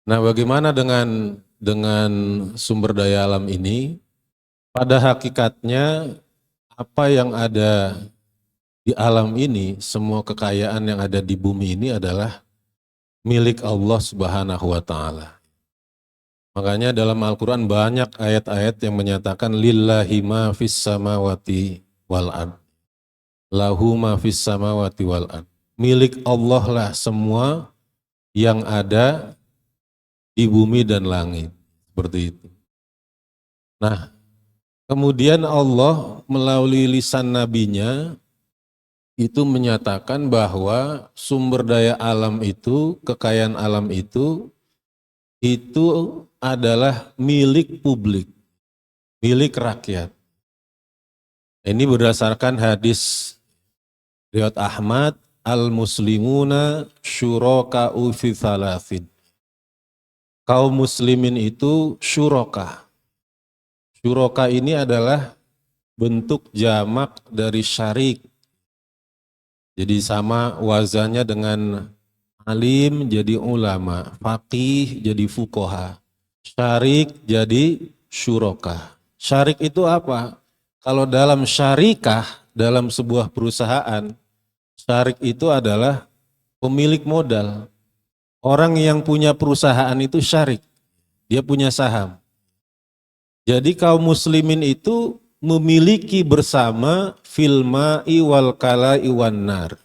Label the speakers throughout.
Speaker 1: Nah, bagaimana dengan sumber daya alam ini? Pada hakikatnya apa yang ada di alam ini, semua kekayaan yang ada di bumi ini adalah milik Allah Subhanahu wa taala. Makanya dalam Al-Qur'an banyak ayat-ayat yang menyatakan lillahi ma fis samawati wal ard. Lahu ma fis samawati wal ard. Milik Allah lah semua yang ada di bumi dan langit. Seperti itu. Nah, kemudian Allah melalui lisan nabinya itu menyatakan bahwa sumber daya alam itu, kekayaan alam itu adalah milik publik, milik rakyat. Ini berdasarkan hadis riwayat Ahmad, al-muslimuna syuraka'u fi thalathin. Kaum muslimin itu syuraka. Syuraka ini adalah bentuk jamak dari syarik. Jadi sama wazannya dengan alim jadi ulama, faqih jadi fuqaha, syarik jadi syuraka. Syarik itu apa? Kalau dalam syarikah, dalam sebuah perusahaan, syarik itu adalah pemilik modal. Orang yang punya perusahaan itu syarik, dia punya saham. Jadi kaum muslimin itu memiliki bersama fil ma'i wal kala'i wan nar.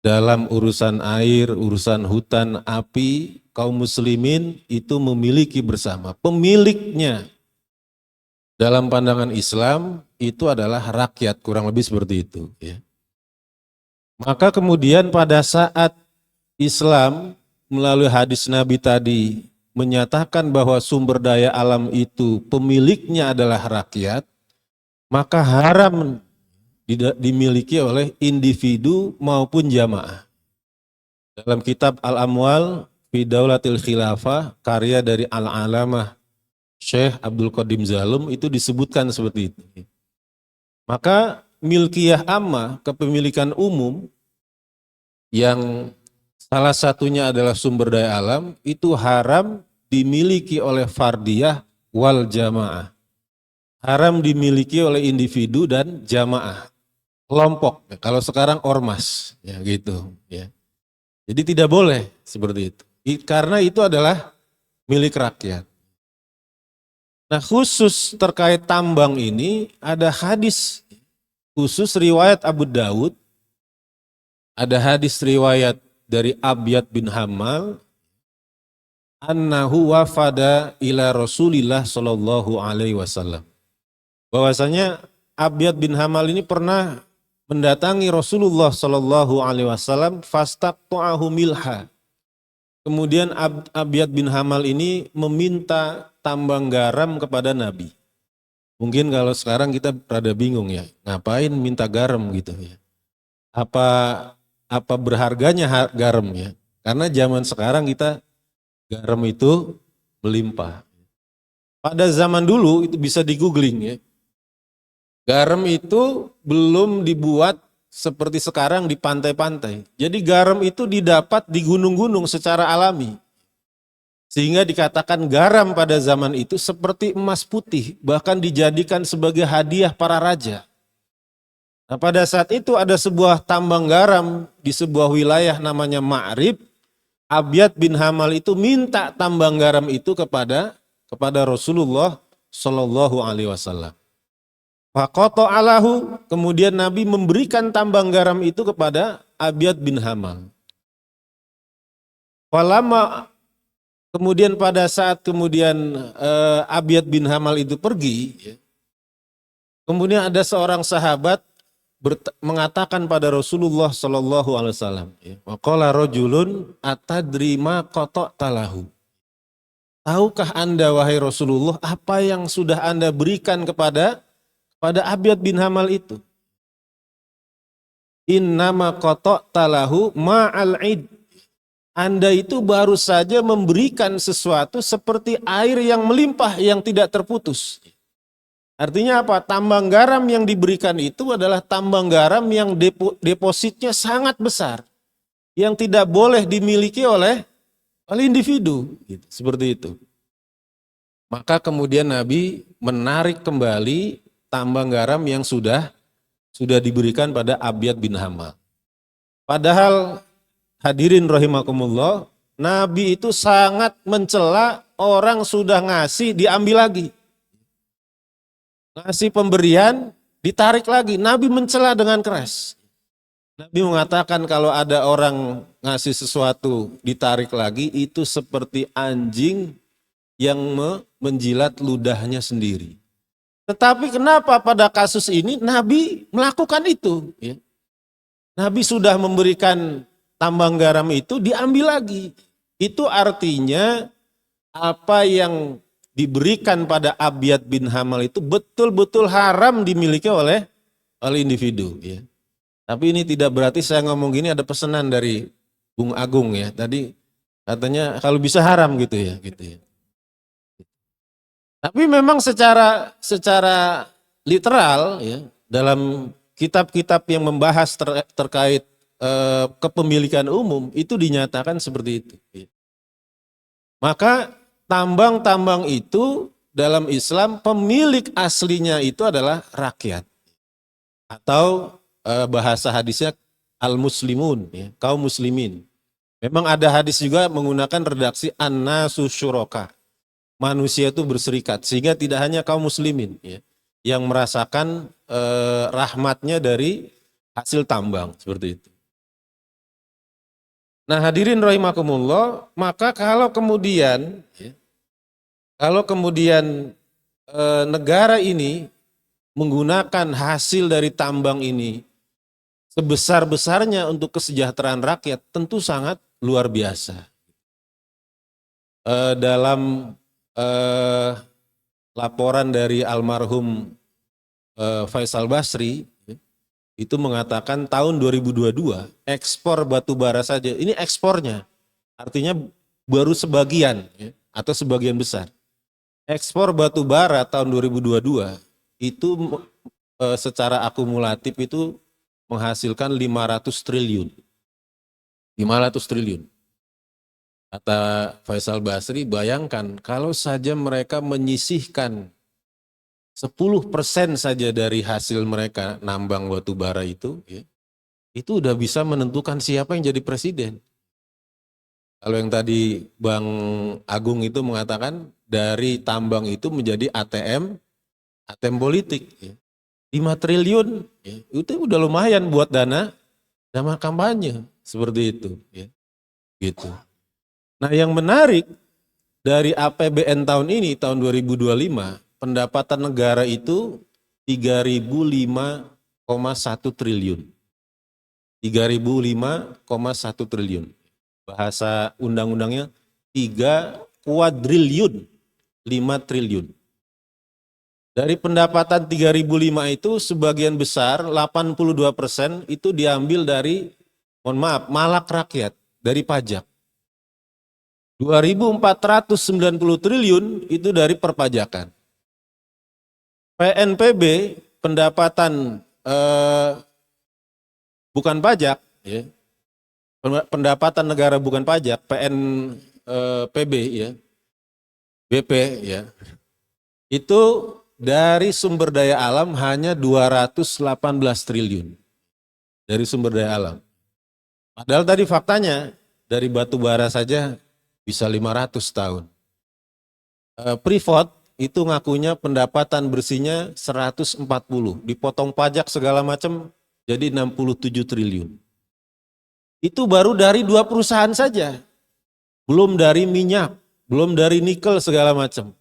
Speaker 1: Dalam urusan air, urusan hutan, api, kaum muslimin itu memiliki bersama. Pemiliknya dalam pandangan Islam itu adalah rakyat, kurang lebih seperti itu. Ya. Maka kemudian pada saat Islam melalui hadis Nabi tadi menyatakan bahwa sumber daya alam itu pemiliknya adalah rakyat, maka haram dimiliki oleh individu maupun jamaah. Dalam kitab Al-Amwal fi Daulatil Khilafah, karya dari Al-Alamah Syekh Abdul Qadim Zalum itu disebutkan seperti itu. Maka milkiyah ammah, kepemilikan umum yang salah satunya adalah sumber daya alam, itu haram dimiliki oleh fardiyah wal jamaah. Haram dimiliki oleh individu dan jamaah. Kelompok, kalau sekarang ormas, ya gitu. Ya. Jadi tidak boleh seperti itu. Karena itu adalah milik rakyat. Nah khusus terkait tambang ini ada hadis khusus riwayat Abu Dawud, ada hadis riwayat dari Abyad bin Hamal, annahu wafada ila Rasulillah sallallahu alaihi wasallam. Bahwasanya Abyad bin Hamal ini pernah mendatangi Rasulullah sallallahu alaihi wasallam fastaqta'ahu milha. Kemudian Abyad bin Hamal ini meminta tambang garam kepada Nabi. Mungkin kalau sekarang kita rada bingung ya, ngapain minta garam gitu ya. Apa berharganya garam ya? Karena zaman sekarang kita garam itu melimpah. Pada zaman dulu itu bisa di-googling ya. Garam itu belum dibuat seperti sekarang di pantai-pantai. Jadi garam itu didapat di gunung-gunung secara alami. Sehingga dikatakan garam pada zaman itu seperti emas putih, bahkan dijadikan sebagai hadiah para raja. Nah pada saat itu ada sebuah tambang garam di sebuah wilayah namanya Ma'rib. Abyad bin Hamal itu minta tambang garam itu kepada Rasulullah Shallallahu Alaihi Wasallam. Fakoto alahu, kemudian Nabi memberikan tambang garam itu kepada Abyad bin Hamal. Falama, kemudian pada saat Abyad bin Hamal itu pergi, kemudian ada seorang sahabat mengatakan pada Rasulullah Shallallahu Alaihi Wasallam, waqala rojulun atadri ma qata'ta lahu. Tahukah anda wahai Rasulullah apa yang sudah anda berikan kepada Abyad bin Hamal itu? Innama qata'ta lahu ma'al id. Anda itu baru saja memberikan sesuatu seperti air yang melimpah yang tidak terputus. Artinya apa? Tambang garam yang diberikan itu adalah tambang garam yang depositnya sangat besar. Yang tidak boleh dimiliki oleh oleh individu, gitu, seperti itu. Maka kemudian Nabi menarik kembali tambang garam yang sudah diberikan pada Abyad bin Hamal. Padahal hadirin rahimakumullah, Nabi itu sangat mencela orang sudah ngasih diambil lagi. Ngasih pemberian ditarik lagi. Nabi mencela dengan keras. Nabi mengatakan kalau ada orang ngasih sesuatu ditarik lagi itu seperti anjing yang menjilat ludahnya sendiri. Tetapi kenapa pada kasus ini Nabi melakukan itu? Ya. Nabi sudah memberikan tambang garam itu diambil lagi. Itu artinya apa yang diberikan pada Abyad bin Hamal itu betul-betul haram dimiliki oleh individu. Ya. Tapi ini tidak berarti saya ngomong gini ada pesanan dari Bung Agung ya. Tadi katanya kalau bisa haram gitu ya. Tapi memang secara literal ya dalam kitab-kitab yang membahas terkait kepemilikan umum itu dinyatakan seperti itu. Maka tambang-tambang itu dalam Islam pemilik aslinya itu adalah rakyat atau bahasa hadisnya al-muslimun ya, kaum muslimin. Memang ada hadis juga menggunakan redaksi an-nasu syuraka. Manusia itu berserikat sehingga tidak hanya kaum muslimin ya, yang merasakan rahmatnya dari hasil tambang seperti itu. Nah hadirin rahimakumullah, maka kalau kemudian negara ini menggunakan hasil dari tambang ini sebesar-besarnya untuk kesejahteraan rakyat tentu sangat luar biasa. Dalam laporan dari almarhum Faisal Basri itu mengatakan tahun 2022 ekspor batu bara saja, ini ekspornya artinya baru sebagian ya, atau sebagian besar. Ekspor batu bara tahun 2022 itu secara akumulatif itu menghasilkan 500 triliun. 500 triliun. Kata Faisal Basri, bayangkan kalau saja mereka menyisihkan 10% saja dari hasil mereka nambang batu bara itu, ya, itu udah bisa menentukan siapa yang jadi presiden. Kalau yang tadi Bang Agung itu mengatakan dari tambang itu menjadi ATM politik. Ya. 5 triliun, ya, itu udah lumayan buat dana kampanye, seperti itu. Ya. Gitu. Nah yang menarik dari APBN tahun ini, tahun 2025, pendapatan negara itu 3.005,1 triliun. 3.005,1 triliun. Bahasa undang-undangnya 3 kuadriliun, 5 triliun. Dari pendapatan 3.005 itu sebagian besar, 82% itu diambil dari, mohon maaf, malak rakyat, dari pajak. 2.490 triliun itu dari perpajakan. PNPB pendapatan bukan pajak, ya, pendapatan negara bukan pajak, PNPB ya, BP ya, itu dari sumber daya alam hanya 218 triliun dari sumber daya alam. Padahal tadi faktanya dari batu bara saja bisa 500 tahun. Freeport itu ngakunya pendapatan bersihnya 140, dipotong pajak segala macam jadi 67 triliun. Itu baru dari 2 perusahaan saja, belum dari minyak, belum dari nikel segala macam.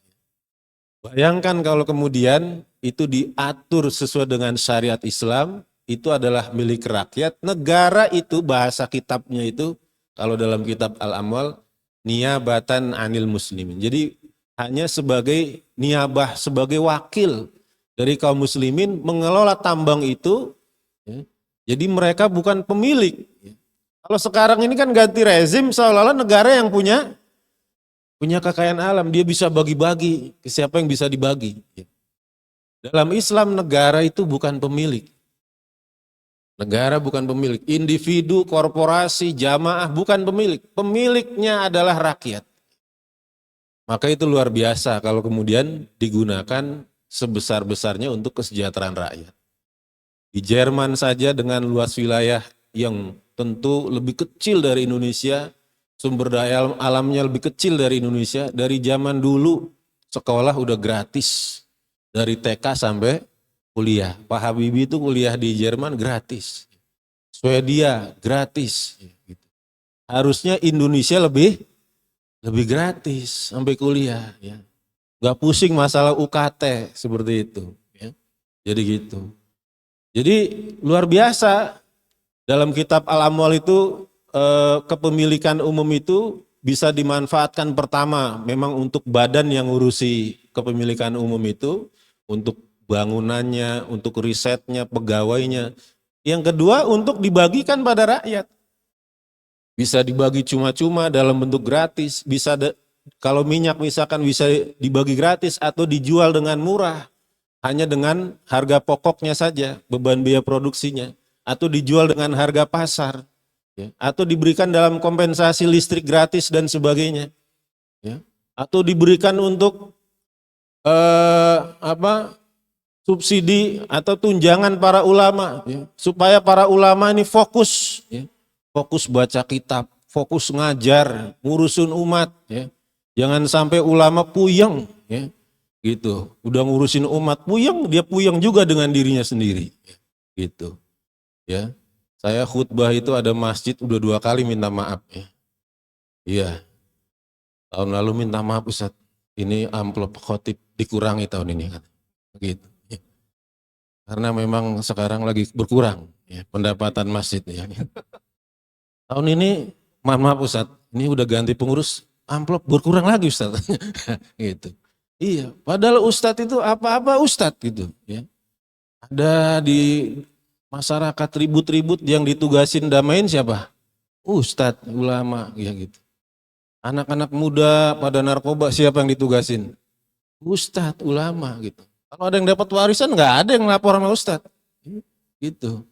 Speaker 1: Bayangkan kalau kemudian itu diatur sesuai dengan syariat Islam, itu adalah milik rakyat, negara itu bahasa kitabnya itu, kalau dalam kitab Al-Amwal, niyabatan anil muslimin. Jadi hanya sebagai niyabah, sebagai wakil dari kaum muslimin mengelola tambang itu, ya. Jadi mereka bukan pemilik. Kalau sekarang ini kan ganti rezim, seolah-olah negara yang punya kekayaan alam, dia bisa bagi-bagi ke siapa yang bisa dibagi. Dalam Islam negara itu bukan pemilik. Negara bukan pemilik, individu, korporasi, jamaah bukan pemilik. Pemiliknya adalah rakyat. Maka itu luar biasa kalau kemudian digunakan sebesar-besarnya untuk kesejahteraan rakyat. Di Jerman saja dengan luas wilayah yang tentu lebih kecil dari Indonesia, sumber daya alamnya lebih kecil dari Indonesia, dari zaman dulu sekolah udah gratis. Dari TK sampai kuliah. Pak Habibie itu kuliah di Jerman gratis. Swedia gratis. Harusnya Indonesia lebih gratis sampai kuliah. Ya. Gak pusing masalah UKT seperti itu. Ya. Jadi gitu. Jadi luar biasa dalam kitab Al-Amwal itu kepemilikan umum itu bisa dimanfaatkan pertama memang untuk badan yang ngurusi kepemilikan umum itu, untuk bangunannya, untuk risetnya, pegawainya. Yang kedua untuk dibagikan pada rakyat. Bisa dibagi cuma-cuma dalam bentuk gratis, bisa kalau minyak misalkan bisa dibagi gratis atau dijual dengan murah, hanya dengan harga pokoknya saja, beban biaya produksinya, atau dijual dengan harga pasar, ya, atau diberikan dalam kompensasi listrik gratis dan sebagainya, ya, atau diberikan untuk subsidi atau tunjangan para ulama, ya, supaya para ulama ini fokus, ya, fokus baca kitab, fokus ngajar, ngurusin umat, ya. Jangan sampai ulama puyeng, ya, gitu. Udah ngurusin umat puyeng, dia puyeng juga dengan dirinya sendiri, gitu. Ya, saya khutbah itu ada masjid udah 2 kali minta maaf, ya. Iya, tahun lalu minta maaf Ustaz, ini amplop khotib dikurangi tahun ini kan, gitu. Ya. Karena memang sekarang lagi berkurang, ya, pendapatan masjid, ya. Tahun ini, maaf Ustaz, ini udah ganti pengurus, amplop berkurang lagi Ustaz, gitu. Iya, padahal Ustadz itu apa-apa Ustadz gitu, ya. Ada di masyarakat ribut-ribut yang ditugasin damain siapa? Ustadz, ulama, ya gitu. Anak-anak muda pada narkoba siapa yang ditugasin? Ustadz, ulama gitu. Kalau ada yang dapat warisan nggak ada yang lapor sama Ustadz, gitu.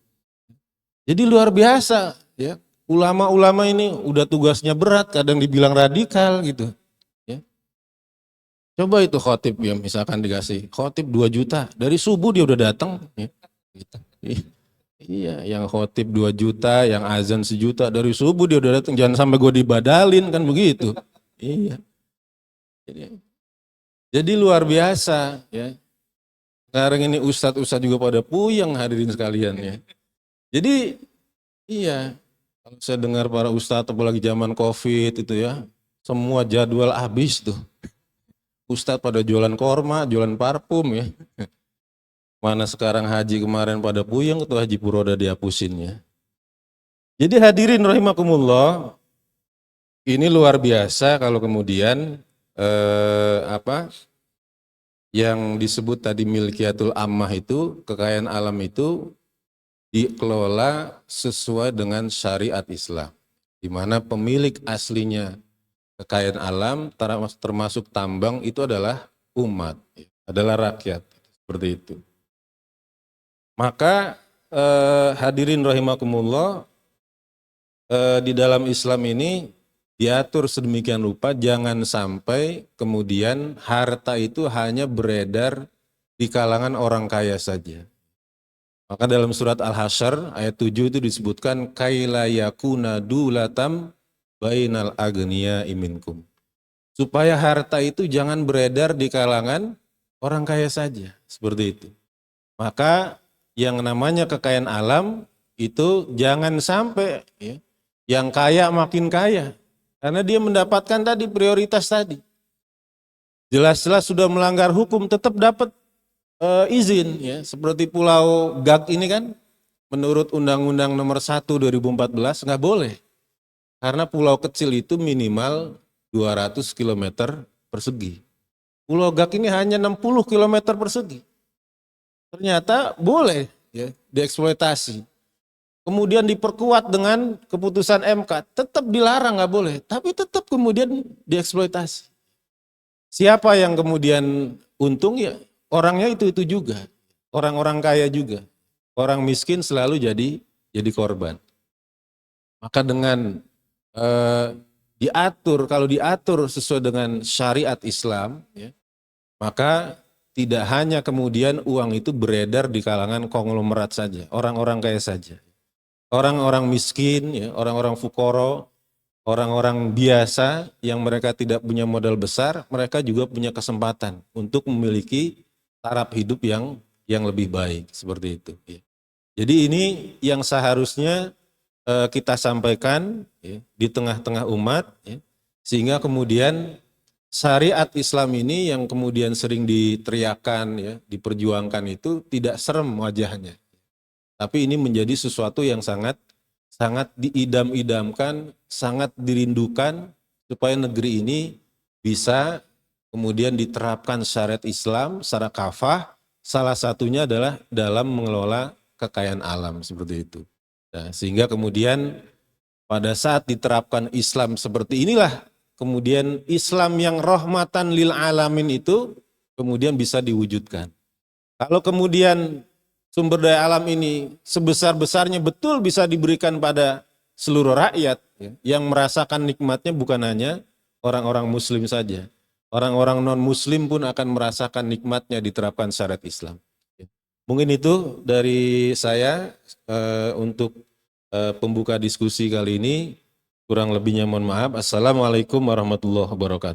Speaker 1: Jadi luar biasa, ya. Ulama-ulama ini udah tugasnya berat, kadang dibilang radikal gitu. Ya. Coba itu khotib ya, misalkan dikasih khotib 2 juta, dari subuh dia udah datang. Ya. Gitu. Iya, yang khotib 2 juta, yang azan 1 juta, dari subuh dia udah datang, jangan sampai gue dibadalin kan begitu. Iya. Jadi luar biasa ya. Sekarang ini ustadz-ustadz juga pada puyeng hadirin sekalian ya. Jadi iya, kalau saya dengar para ustadz apalagi zaman Covid itu ya, semua jadwal habis tuh. Ustadz pada jualan korma, jualan parfum ya. Mana sekarang haji kemarin pada puyeng tuh haji Puroda dihapusin ya. Jadi hadirin rahimakumullah, ini luar biasa kalau kemudian yang disebut tadi milkiyatul ammah itu, kekayaan alam itu dikelola sesuai dengan syariat Islam, di mana pemilik aslinya kekayaan alam termasuk tambang itu adalah umat, adalah rakyat, seperti itu. Maka hadirin rahimakumullah, di dalam Islam ini diatur sedemikian rupa jangan sampai kemudian harta itu hanya beredar di kalangan orang kaya saja. Maka dalam surat Al-Hasyr ayat 7 itu disebutkan kaila yakuna dulatam bainal agniya minkum. Supaya harta itu jangan beredar di kalangan orang kaya saja, seperti itu. Maka yang namanya kekayaan alam itu jangan sampai ya, yang kaya makin kaya. Karena dia mendapatkan tadi prioritas tadi. Jelas-jelas sudah melanggar hukum tetap dapat izin ya. Seperti Pulau Gag ini kan menurut Undang-Undang nomor 1 2014 nggak boleh. Karena pulau kecil itu minimal 200 km persegi. Pulau Gag ini hanya 60 km persegi. Ternyata boleh ya dieksploitasi. Kemudian diperkuat dengan keputusan MK, tetap dilarang nggak boleh, tapi tetap kemudian dieksploitasi. Siapa yang kemudian untung ya orangnya itu juga, orang-orang kaya juga. Orang miskin selalu jadi jadi korban. Maka dengan kalau diatur sesuai dengan syariat Islam, ya, maka tidak hanya kemudian uang itu beredar di kalangan konglomerat saja, orang-orang kaya saja. Orang-orang miskin, ya, orang-orang fukoro, orang-orang biasa yang mereka tidak punya modal besar, mereka juga punya kesempatan untuk memiliki taraf hidup yang lebih baik, seperti itu. Ya. Jadi ini yang seharusnya kita sampaikan, ya, di tengah-tengah umat, ya, sehingga kemudian syariat Islam ini yang kemudian sering diteriakan, ya, diperjuangkan itu tidak serem wajahnya. Tapi ini menjadi sesuatu yang sangat diidam-idamkan, sangat dirindukan supaya negeri ini bisa kemudian diterapkan syariat Islam secara kafah, salah satunya adalah dalam mengelola kekayaan alam seperti itu. Nah, sehingga kemudian pada saat diterapkan Islam seperti inilah, kemudian Islam yang rahmatan lil alamin itu kemudian bisa diwujudkan. Kalau kemudian sumber daya alam ini sebesar-besarnya betul bisa diberikan pada seluruh rakyat, ya, yang merasakan nikmatnya bukan hanya orang-orang muslim saja. Orang-orang non-muslim pun akan merasakan nikmatnya diterapkan syariat Islam. Mungkin itu dari saya untuk pembuka diskusi kali ini. Kurang lebihnya mohon maaf. Assalamualaikum warahmatullahi wabarakatuh.